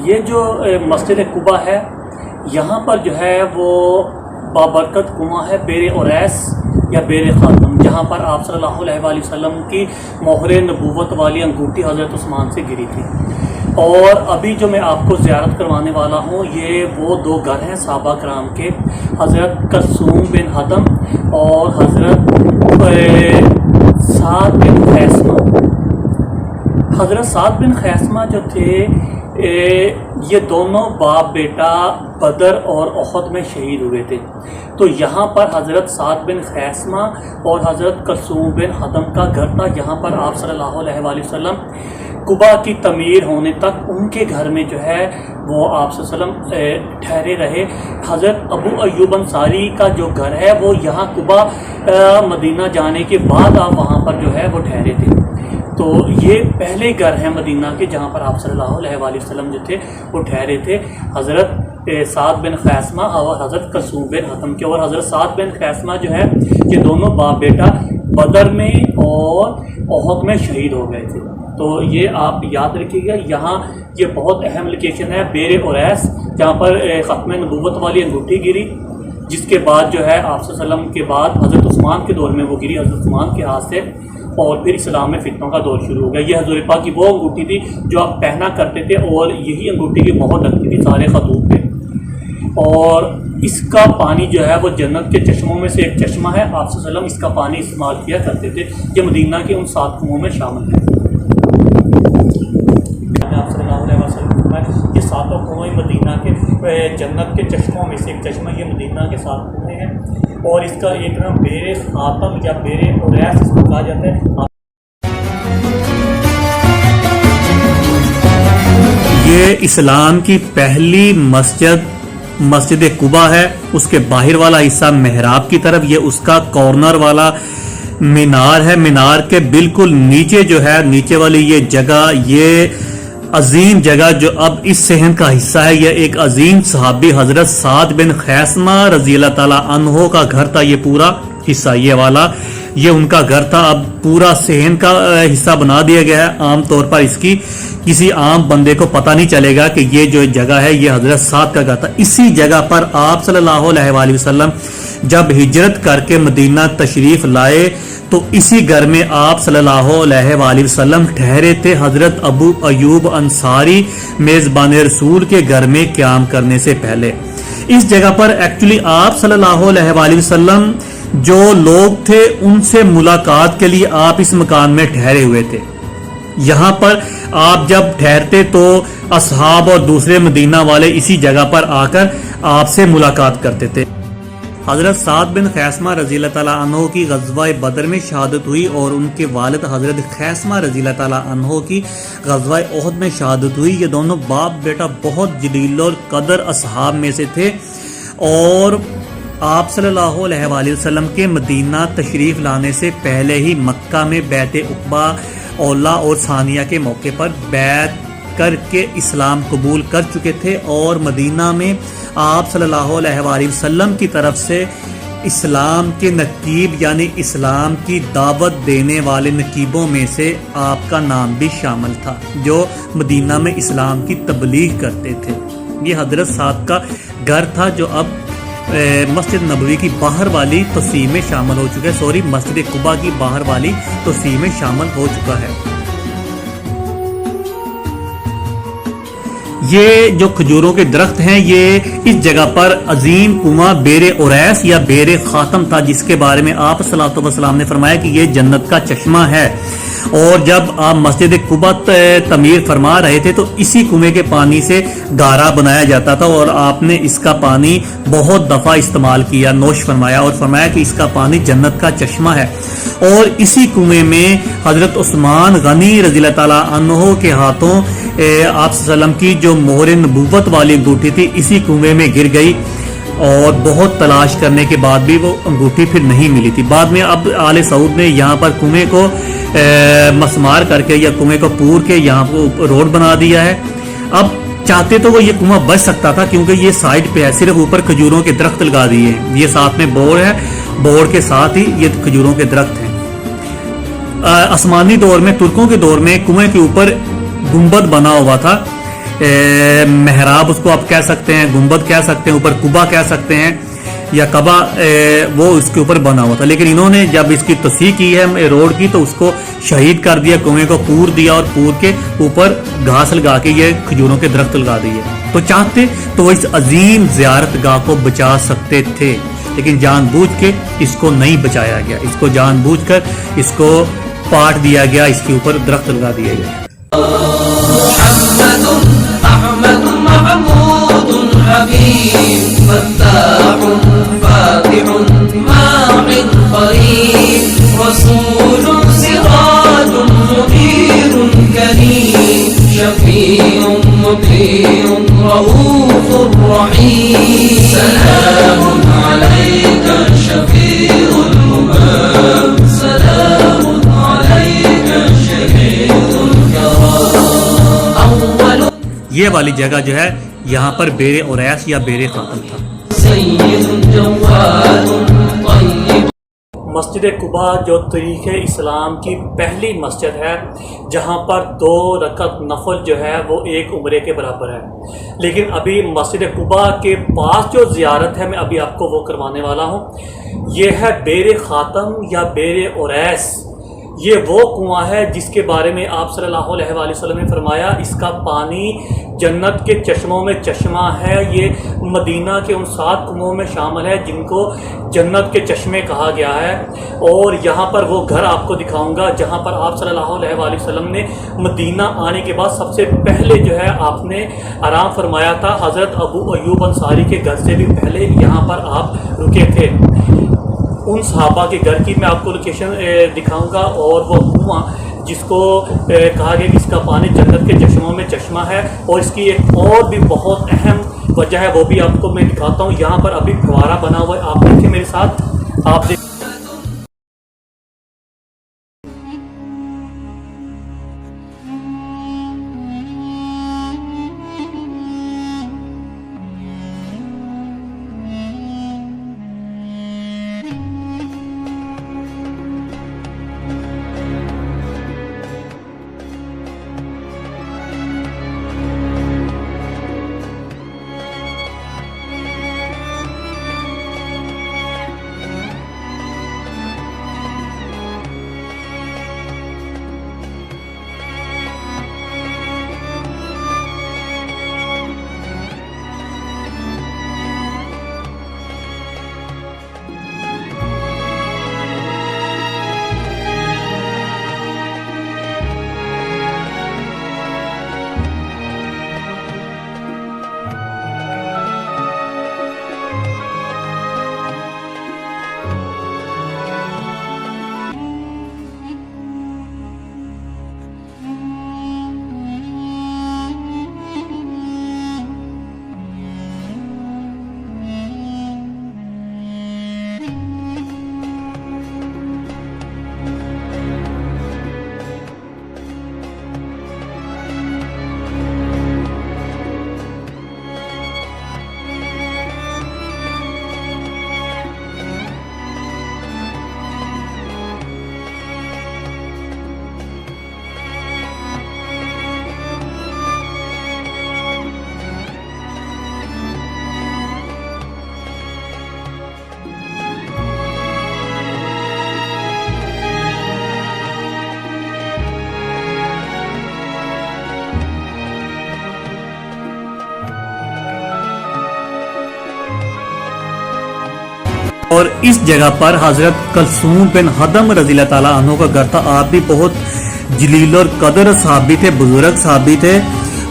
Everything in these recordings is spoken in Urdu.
یہ جو مسجد قباء ہے یہاں پر جو ہے وہ بابرکت کنواں ہے بیر اوریس یا بیر خاتم، جہاں پر آپ صلی اللہ علیہ وآلہ وسلم کی مہر نبوت والی انگوٹھی حضرت عثمان سے گری تھی۔ اور ابھی جو میں آپ کو زیارت کروانے والا ہوں یہ وہ دو گھر ہیں صحابہ کرام کے، حضرت کلثوم بن حدم اور حضرت سعد بن خیثمہ۔ حضرت سعد بن خیثمہ جو تھے یہ دونوں باپ بیٹا بدر اور احد میں شہید ہوئے تھے۔ تو یہاں پر حضرت سعد بن خیثمہ اور حضرت کلثوم بن حدم کا گھر تھا، جہاں پر آپ صلی اللہ علیہ وآلہ وسلم قباء کی تعمیر ہونے تک ان کے گھر میں جو ہے وہ آپ صلی اللہ علیہ وسلم ٹھہرے رہے۔ حضرت ابو ایوب انصاری کا جو گھر ہے وہ یہاں قباء مدینہ جانے کے بعد آپ وہاں پر جو ہے وہ ٹھہرے تھے۔ تو یہ پہلے گھر ہیں مدینہ کے جہاں پر آپ صلی اللہ علیہ وآلہ وسلم جو تھے وہ ٹھہرے تھے، حضرت سعد بن خیثمہ اور حضرت کلثوم بن حدم کے۔ اور حضرت سعد بن خیثمہ جو ہے یہ دونوں باپ بیٹا بدر میں اور احد میں شہید ہو گئے تھے۔ تو یہ آپ یاد رکھیے گا، یہاں یہ بہت اہم لوکیشن ہے بیر اوریس، جہاں پر ختم نبوت والی انگوٹھی گری، جس کے بعد جو ہے آپ صلی اللہ علیہ وسلم کے بعد حضرت عثمان کے دور میں وہ گری، حضرت عثمان کے ہاتھ سے، اور پھر اسلام میں فتنوں کا دور شروع ہو گیا۔ یہ حضور پاک کی وہ انگوٹھی تھی جو آپ پہنا کرتے تھے اور یہی انگوٹھی کی مہر لگتی تھی سارے خطوط پہ، اور اس کا پانی جو ہے وہ جنت کے چشموں میں سے ایک چشمہ ہے۔ آپ صلی اللہ علیہ وسلم اس کا پانی استعمال کیا کرتے تھے، یہ مدینہ کے ان 7 کنووں میں شامل ہے۔ آپ صلی اللہ علیہ وسلم یہ 7 کنویں مدینہ کے جنت کے چشموں میں سے ایک چشمہ، یہ مدینہ کے 7 کنویں ہیں، اور اس کا ایک نام بیر خاتم یا بیر اوریس اس کو کہا جاتا ہے۔ یہ اسلام کی پہلی مسجد قباء ہے، اس کے باہر والا حصہ محراب کی طرف، یہ اس کا کارنر والا مینار ہے۔ مینار کے بالکل نیچے جو ہے، نیچے والی یہ جگہ، یہ عظیم جگہ جو اب اس صحن کا حصہ ہے، یہ ایک عظیم صحابی حضرت سعد بن خیثمہ رضی اللہ تعالیٰ عنہ کا گھر تھا۔ یہ پورا حصہ یہ والا یہ ان کا گھر تھا، اب پورا صحن کا حصہ بنا دیا گیا ہے۔ عام طور پر اس کی کسی عام بندے کو پتہ نہیں چلے گا کہ یہ جو جگہ ہے یہ حضرت سعد کا گھر تھا۔ اسی جگہ پر آپ صلی اللہ علیہ وآلہ وسلم جب ہجرت کر کے مدینہ تشریف لائے تو اسی گھر میں آپ صلی اللہ علیہ وآلہ وسلم ٹھہرے تھے، حضرت ابو ایوب انصاری میزبان رسول کے گھر میں قیام کرنے سے پہلے۔ اس جگہ پر ایکچولی آپ صلی اللہ علیہ وآلہ وسلم جو لوگ تھے ان سے ملاقات کے لیے آپ اس مکان میں ٹھہرے ہوئے تھے۔ یہاں پر آپ جب ٹھہرتے تو اصحاب اور دوسرے مدینہ والے اسی جگہ پر آ کر آپ سے ملاقات کرتے تھے۔ حضرت سعد بن خیثمہ رضی اللہ تعالیٰ عنہ کی غزوہ بدر میں شہادت ہوئی، اور ان کے والد حضرت خیثمہ رضی اللہ تعالیٰ عنہ کی غزوہ احد میں شہادت ہوئی۔ یہ دونوں باپ بیٹا بہت جلیل القدر اصحاب میں سے تھے، اور آپ صلی اللہ علیہ وآلہ وسلم کے مدینہ تشریف لانے سے پہلے ہی مکہ میں بیعت عقبہ اولا اور ثانیہ کے موقع پر بیعت کر کے اسلام قبول کر چکے تھے، اور مدینہ میں آپ صلی اللہ علیہ وآلہ وسلم کی طرف سے اسلام کے نقیب یعنی اسلام کی دعوت دینے والے نقیبوں میں سے آپ کا نام بھی شامل تھا، جو مدینہ میں اسلام کی تبلیغ کرتے تھے۔ یہ حضرت سعد کا گھر تھا جو اب مسجد نبوی کی باہر والی توسیع میں شامل ہو چکا ہے، مسجد قباء کی باہر والی توسیع میں شامل ہو چکا ہے۔ یہ جو کھجوروں کے درخت ہیں یہ اس جگہ پر عظیم کنواں بیر اوریس یا بیر خاتم تھا، جس کے بارے میں آپ صلی اللہ علیہ وسلم نے فرمایا کہ یہ جنت کا چشمہ ہے، اور جب آپ مسجد قباء تعمیر فرما رہے تھے تو اسی کنویں کے پانی سے گارا بنایا جاتا تھا، اور آپ نے اس کا پانی بہت دفعہ استعمال کیا، نوش فرمایا، اور فرمایا کہ اس کا پانی جنت کا چشمہ ہے۔ اور اسی کنویں میں حضرت عثمان غنی رضی اللہ تعالیٰ عنہ کے ہاتھوں آپ صلی اللہ علیہ وسلم کی جو مہر نبوت والی انگوٹھی تھی اسی کنویں میں گر گئی، اور بہت تلاش کرنے کے بعد بھی وہ انگوٹھی پھر نہیں ملی تھی۔ بعد میں اب آل سعود نے یہاں پر کنویں کو مسمار کر کے یا کنویں کو پور کے یہاں کو روڈ بنا دیا ہے۔ اب چاہتے تو وہ یہ کنواں بچ سکتا تھا کیونکہ یہ سائڈ پہ ہے، صرف اوپر کھجوروں کے درخت لگا دیے ہیں، یہ ساتھ میں بور ہے، بور کے ساتھ ہی یہ کھجوروں کے درخت ہیں۔ عثمانی دور میں، ترکوں کے دور میں کنویں کے اوپر گنبد بنا ہوا تھا، محراب اس کو آپ کہہ سکتے ہیں، گنبد کہہ سکتے ہیں، اوپر قبا کہہ سکتے ہیں یا قبا، وہ اس کے اوپر بنا ہوا تھا، لیکن انہوں نے جب اس کی تصحیح کی ہے روڈ کی تو اس کو شہید کر دیا، کنویں کو پور دیا اور پور کے اوپر گھاس لگا کے یہ کھجوروں کے درخت لگا دیے. تو چاہتے تو وہ اس عظیم زیارت گاہ کو بچا سکتے تھے، لیکن جان بوجھ کے اس کو نہیں بچایا گیا، اس کو جان بوجھ کر اس کو پاٹ دیا گیا، اس کے اوپر درخت لگا دیا گیا. محمد احمد محمود حبیب فتاح فاتح ماعن قریب رسول سراج منیر کریم شفیع مطیع رؤوف رحیم سلام علیک شفیع الامم سلام علیک شفیع الکرام. یہ والی جگہ جو ہے یہاں پر بیر اوریس یا بیر خاتم تھا. مسجد قباء جو تاریخ اسلام کی پہلی مسجد ہے جہاں پر 2 رکعت نفل جو ہے وہ 1 عمرے کے برابر ہے. لیکن ابھی مسجد قباء کے پاس جو زیارت ہے میں ابھی آپ کو وہ کروانے والا ہوں، یہ ہے بیر خاتم یا بیر اوریس. یہ وہ کنواں ہے جس کے بارے میں آپ صلی اللہ علیہ وآلہ وسلم نے فرمایا اس کا پانی جنت کے چشموں میں چشمہ ہے. یہ مدینہ کے ان 7 کنووں میں شامل ہے جن کو جنت کے چشمے کہا گیا ہے. اور یہاں پر وہ گھر آپ کو دکھاؤں گا جہاں پر آپ صلی اللہ علیہ وآلہ وسلم نے مدینہ آنے کے بعد سب سے پہلے جو ہے آپ نے آرام فرمایا تھا. حضرت ابو ایوب انصاری کے گھر سے بھی پہلے یہاں پر آپ رکے تھے. ان صحابہ کے گھر کی میں آپ کو لوکیشن دکھاؤں گا، اور وہ کنواں جس کو کہا گیا کہ اس کا پانی جنت کے چشموں میں چشمہ ہے. اور اس کی ایک اور بھی بہت اہم وجہ ہے، وہ بھی آپ کو میں دکھاتا ہوں. یہاں پر ابھی فوارہ بنا ہوا ہے، آپ دیکھیں میرے ساتھ. آپ دیکھیں اور اس جگہ پر حضرت کلثوم بن حدم رضی اللہ تعالیٰ عنہ کا گھر تھا. آپ بھی بہت جلیل اور قدر صحابی تھے، بزرگ صحابی تھے،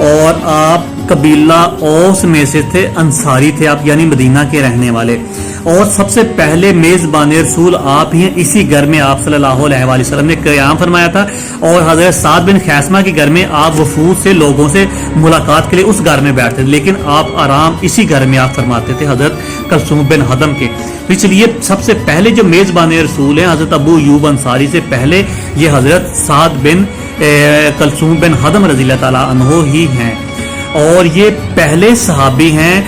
اور آپ قبیلہ اوس میں سے تھے، انصاری تھے آپ، یعنی مدینہ کے رہنے والے. اور سب سے پہلے میزبان رسول آپ ہی ہیں. اسی گھر میں آپ صلی اللہ علیہ وآلہ وسلم نے قیام فرمایا تھا، اور حضرت سعد بن خیثمہ کے گھر میں آپ وفود سے لوگوں سے ملاقات کے لیے اس گھر میں بیٹھتے تھے، لیکن آپ آرام اسی گھر میں آپ فرماتے تھے حضرت کلثوم بن حدم کے. اس لیے سب سے پہلے جو میزبان رسول ہیں حضرت ابو ایوب انصاری سے پہلے یہ حضرت سعد بن کلثوم بن حدم رضی اللہ تعالیٰ عنہ ہی ہیں. اور یہ پہلے صحابی ہیں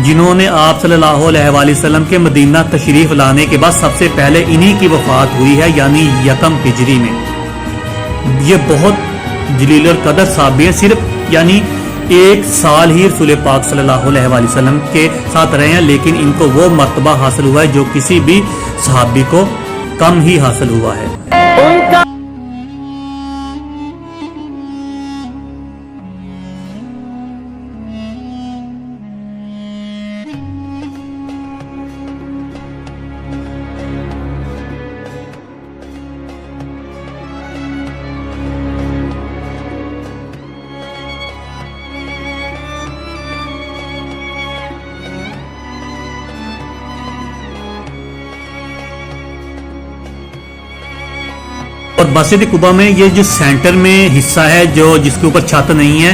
جنہوں نے آپ صلی اللہ علیہ وآلہ وسلم کے مدینہ تشریف لانے کے بعد سب سے پہلے انہی کی وفات ہوئی ہے، یعنی یکم ہجری میں. یہ بہت جلیل اور قدر صحابی ہیں. صرف یعنی 1 سال ہی رسول پاک صلی اللہ علیہ وآلہ وسلم کے ساتھ رہے ہیں، لیکن ان کو وہ مرتبہ حاصل ہوا ہے جو کسی بھی صحابی کو کم ہی حاصل ہوا ہے۔ اور مسجد قباء میں یہ جو سینٹر میں حصہ ہے جو جس کے اوپر چھت نہیں ہے،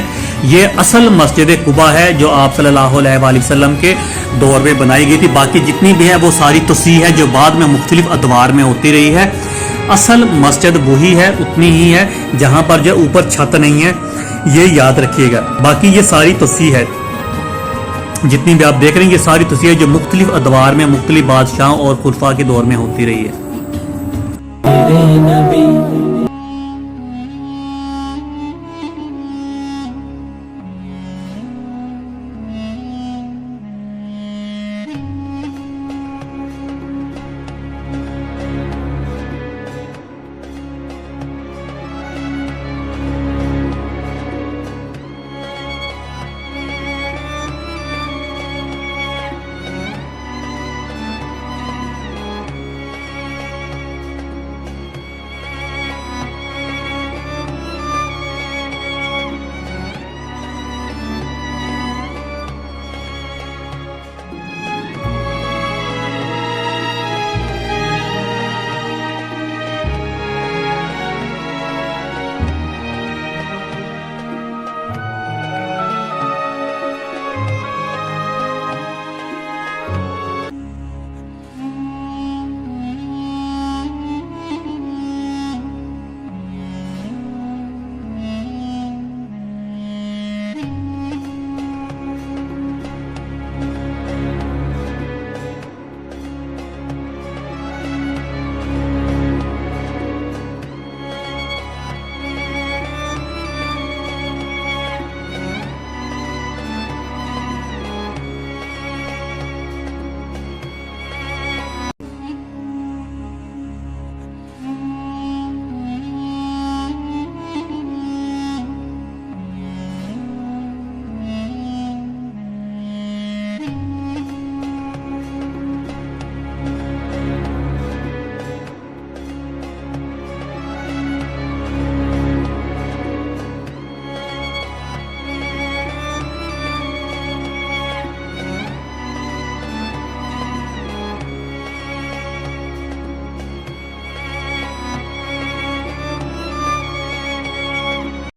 یہ اصل مسجد قباء ہے جو آپ صلی اللہ علیہ وآلہ وسلم کے دور میں بنائی گئی تھی۔ باقی جتنی بھی ہے وہ ساری توسیع ہے جو بعد میں مختلف ادوار میں ہوتی رہی ہے۔ اصل مسجد وہی ہے، اتنی ہی ہے جہاں پر جو اوپر چھت نہیں ہے، یہ یاد رکھیے گا۔ باقی یہ ساری توسیع ہے، جتنی بھی آپ دیکھ رہے ہیں یہ ساری توسیع ہے جو مختلف ادوار میں مختلف بادشاہوں اور خلفاء کے دور میں ہوتی رہی ہے۔ میرے نبی